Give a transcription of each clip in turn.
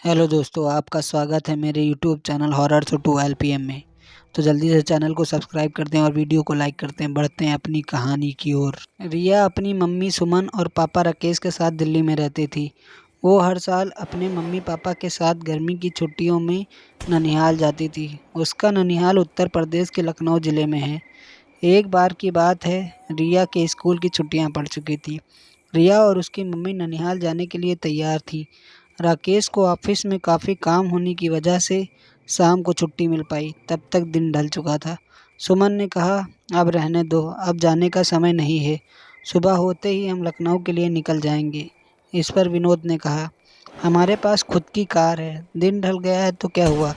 Hello दोस्तों, आपका स्वागत है मेरे YouTube channel horror show 12 PM में। तो जल्दी से चैनल को सब्सक्राइब करते हैं और वीडियो को लाइक करते हैं। बढ़ते हैं अपनी कहानी की ओर। रिया अपनी मम्मी सुमन और पापा राकेश के साथ दिल्ली में रहती थी। वो हर साल अपने मम्मी पापा के साथ गर्मी की छुट्टियों में ननिहाल जाती थी। उसका ननिहाल उत्तर प्रदेश के लखनऊ ज़िले में है। एक बार की बात है, रिया के स्कूल की छुट्टियां पड़ चुकी थी। रिया और उसकी मम्मी ननिहाल जाने के लिए तैयार थी। राकेश को ऑफिस में काफ़ी काम होने की वजह से शाम को छुट्टी मिल पाई। तब तक दिन ढल चुका था। सुमन ने कहा, अब रहने दो, अब जाने का समय नहीं है। सुबह होते ही हम लखनऊ के लिए निकल जाएंगे। इस पर विनोद ने कहा, हमारे पास खुद की कार है, दिन ढल गया है तो क्या हुआ,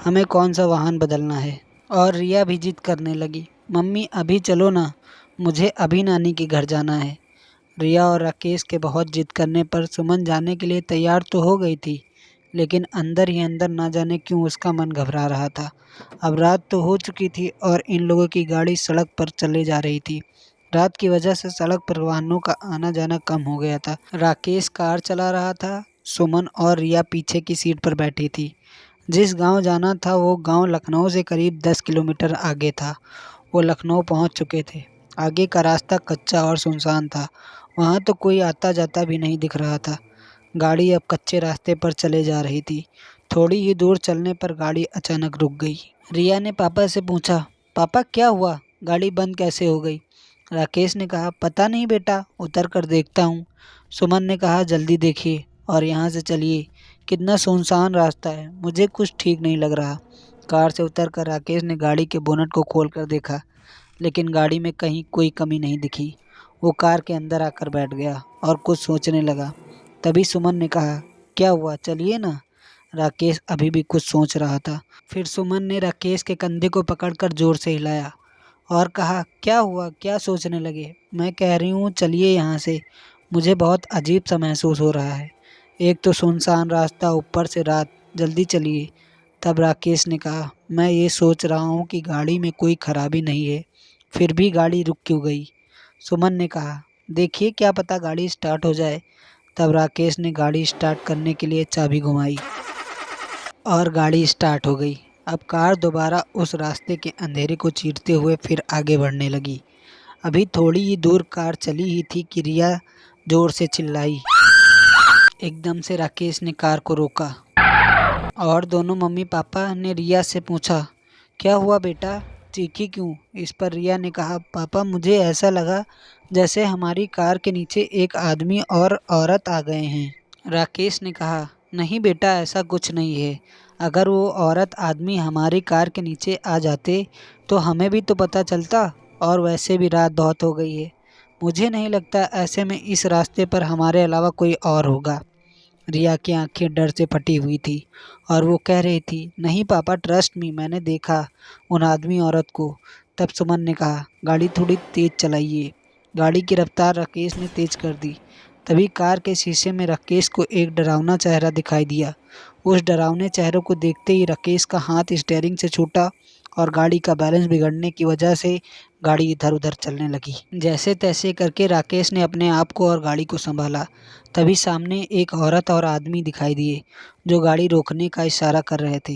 हमें कौन सा वाहन बदलना है। और रिया भी जिद करने लगी, मम्मी अभी चलो ना, मुझे अभी नानी के घर जाना है। रिया और राकेश के बहुत जिद करने पर सुमन जाने के लिए तैयार तो हो गई थी, लेकिन अंदर ही अंदर ना जाने क्यों उसका मन घबरा रहा था। अब रात तो हो चुकी थी और इन लोगों की गाड़ी सड़क पर चले जा रही थी। रात की वजह से सड़क पर वाहनों का आना जाना कम हो गया था। राकेश कार चला रहा था, सुमन और रिया पीछे की सीट पर बैठी थी। जिस गांव जाना था वो गांव लखनऊ से करीब 10 किलोमीटर आगे था। वो लखनऊ पहुंच चुके थे। आगे का रास्ता कच्चा और सुनसान था। वहां तो कोई आता जाता भी नहीं दिख रहा था। गाड़ी अब कच्चे रास्ते पर चले जा रही थी। थोड़ी ही दूर चलने पर गाड़ी अचानक रुक गई। रिया ने पापा से पूछा, पापा क्या हुआ, गाड़ी बंद कैसे हो गई। राकेश ने कहा, पता नहीं बेटा, उतर कर देखता हूँ। सुमन ने कहा, जल्दी देखिए और यहाँ से चलिए, कितना सुनसान रास्ता है, मुझे कुछ ठीक नहीं लग रहा। कार से उतरकर राकेश ने गाड़ी के बोनट को खोलकर देखा, लेकिन गाड़ी में कहीं कोई कमी नहीं दिखी। वो कार के अंदर आकर बैठ गया और कुछ सोचने लगा। तभी सुमन ने कहा, क्या हुआ, चलिए ना। राकेश अभी भी कुछ सोच रहा था। फिर सुमन ने राकेश के कंधे को पकड़कर जोर से हिलाया और कहा, क्या हुआ, क्या सोचने लगे, मैं कह रही हूँ चलिए यहाँ से, मुझे बहुत अजीब सा महसूस हो रहा है। एक तो सुनसान रास्ता, ऊपर से रात, जल्दी चलिए। तब राकेश ने कहा, मैं ये सोच रहा हूँ कि गाड़ी में कोई खराबी नहीं है, फिर भी गाड़ी रुक क्यों गई। सुमन ने कहा, देखिए क्या पता गाड़ी स्टार्ट हो जाए। तब राकेश ने गाड़ी स्टार्ट करने के लिए चाबी घुमाई और गाड़ी स्टार्ट हो गई। अब कार दोबारा उस रास्ते के अंधेरे को चीरते हुए फिर आगे बढ़ने लगी। अभी थोड़ी ही दूर कार चली ही थी कि रिया जोर से चिल्लाई। एकदम से राकेश ने कार को रोका और दोनों मम्मी पापा ने रिया से पूछा, क्या हुआ बेटा, चीखी क्यों। इस पर रिया ने कहा, पापा मुझे ऐसा लगा जैसे हमारी कार के नीचे एक आदमी और औरत आ गए हैं। राकेश ने कहा, नहीं बेटा, ऐसा कुछ नहीं है। अगर वो औरत आदमी हमारी कार के नीचे आ जाते तो हमें भी तो पता चलता, और वैसे भी रात बहुत हो गई है। मुझे नहीं लगता ऐसे में इस रास्ते पर हमारे अलावा कोई और होगा। रिया की आंखें डर से फटी हुई थी और वो कह रही थी, नहीं पापा, ट्रस्ट मी, मैंने देखा उन आदमी औरत को। तब सुमन ने कहा, गाड़ी थोड़ी तेज चलाइए। गाड़ी की रफ्तार राकेश ने तेज कर दी। तभी कार के शीशे में राकेश को एक डरावना चेहरा दिखाई दिया। उस डरावने चेहरे को देखते ही राकेश का हाथ स्टीयरिंग से छूटा और गाड़ी का बैलेंस बिगड़ने की वजह से गाड़ी इधर उधर चलने लगी। जैसे तैसे करके राकेश ने अपने आप को और गाड़ी को संभाला। तभी सामने एक औरत और आदमी दिखाई दिए जो गाड़ी रोकने का इशारा कर रहे थे,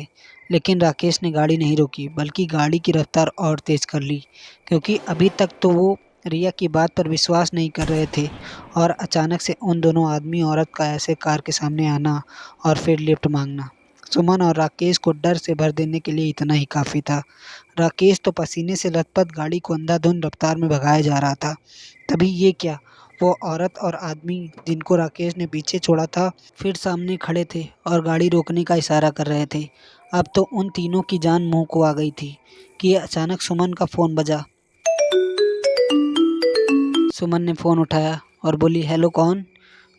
लेकिन राकेश ने गाड़ी नहीं रोकी बल्कि गाड़ी की रफ्तार और तेज कर ली, क्योंकि अभी तक तो वो रिया की बात पर विश्वास नहीं कर रहे थे। और अचानक से उन दोनों आदमी औरत का ऐसे कार के सामने आना और फिर लिफ्ट मांगना सुमन और राकेश को डर से भर देने के लिए इतना ही काफ़ी था। राकेश तो पसीने से लथपथ गाड़ी को अंधाधुंध रफ्तार में भगाया जा रहा था। तभी ये क्या, वो औरत और आदमी जिनको राकेश ने पीछे छोड़ा था फिर सामने खड़े थे और गाड़ी रोकने का इशारा कर रहे थे। अब तो उन तीनों की जान मुंह को आ गई थी कि अचानक सुमन का फ़ोन बजा। सुमन ने फ़ोन उठाया और बोली, हेलो कौन।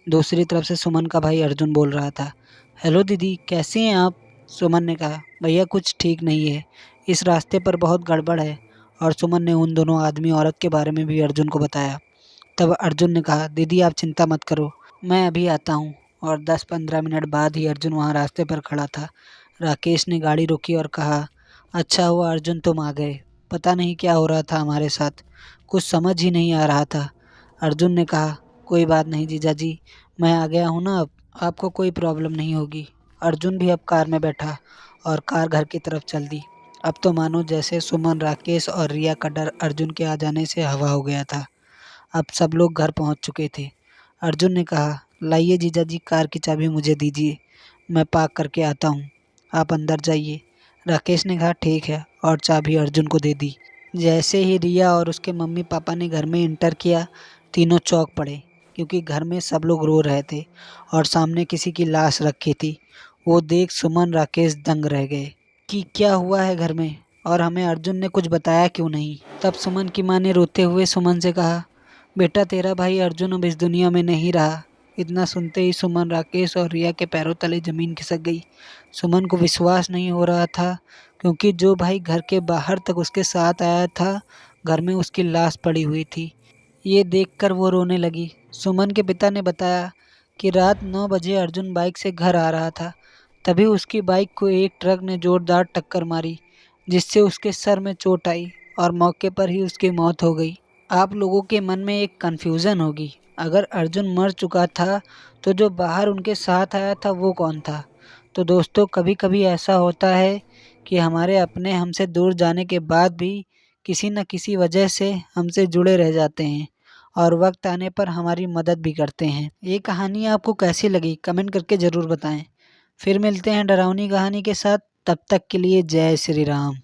दूसरी तरफ से सुमन का भाई अर्जुन बोल रहा था। हेलो दीदी, कैसे हैं आप। सुमन ने कहा, भैया कुछ ठीक नहीं है, इस रास्ते पर बहुत गड़बड़ है। और सुमन ने उन दोनों आदमी औरत के बारे में भी अर्जुन को बताया। तब अर्जुन ने कहा, दीदी आप चिंता मत करो, मैं अभी आता हूँ। और 10-15 मिनट बाद ही अर्जुन वहाँ रास्ते पर खड़ा था। राकेश ने गाड़ी रोकी और कहा, अच्छा हुआ अर्जुन तुम आ गए, पता नहीं क्या हो रहा था हमारे साथ, कुछ समझ ही नहीं आ रहा था। अर्जुन ने कहा, कोई बात नहीं जीजा जी, मैं आ गया हूँ ना, अब आपको कोई प्रॉब्लम नहीं होगी। अर्जुन भी अब कार में बैठा और कार घर की तरफ चल दी। अब तो मानो जैसे सुमन, राकेश और रिया का डर अर्जुन के आ जाने से हवा हो गया था। अब सब लोग घर पहुंच चुके थे। अर्जुन ने कहा, लाइए जीजाजी, कार की चाबी मुझे दीजिए, मैं पार्क करके आता हूँ, आप अंदर जाइए। राकेश ने कहा ठीक है और चाबी अर्जुन को दे दी। जैसे ही रिया और उसके मम्मी पापा ने घर में इंटर किया, तीनों चौंक पड़े क्योंकि घर में सब लोग रो रहे थे और सामने किसी की लाश रखी थी। वो देख सुमन, राकेश दंग रह गए कि क्या हुआ है घर में और हमें अर्जुन ने कुछ बताया क्यों नहीं। तब सुमन की माँ ने रोते हुए सुमन से कहा, बेटा तेरा भाई अर्जुन अब इस दुनिया में नहीं रहा। इतना सुनते ही सुमन, राकेश और रिया के पैरों तले जमीन खिसक गई। सुमन को विश्वास नहीं हो रहा था क्योंकि जो भाई घर के बाहर तक उसके साथ आया था, घर में उसकी लाश पड़ी हुई थी। ये देखकर वो रोने लगी। सुमन के पिता ने बताया कि रात 9 बजे अर्जुन बाइक से घर आ रहा था। तभी उसकी बाइक को एक ट्रक ने जोरदार टक्कर मारी, जिससे उसके सर में चोट आई और मौके पर ही उसकी मौत हो गई। आप लोगों के मन में एक कन्फ्यूज़न होगी, अगर अर्जुन मर चुका था तो जो बाहर उनके साथ आया था वो कौन था? तो दोस्तों, कभी कभी ऐसा होता है कि हमारे अपने हमसे दूर जाने के बाद भी किसी न किसी वजह से हमसे जुड़े रह जाते हैं और वक्त आने पर हमारी मदद भी करते हैं। ये कहानी आपको कैसी लगी कमेंट करके ज़रूर बताएं। फिर मिलते हैं डरावनी कहानी के साथ, तब तक के लिए जय श्री राम।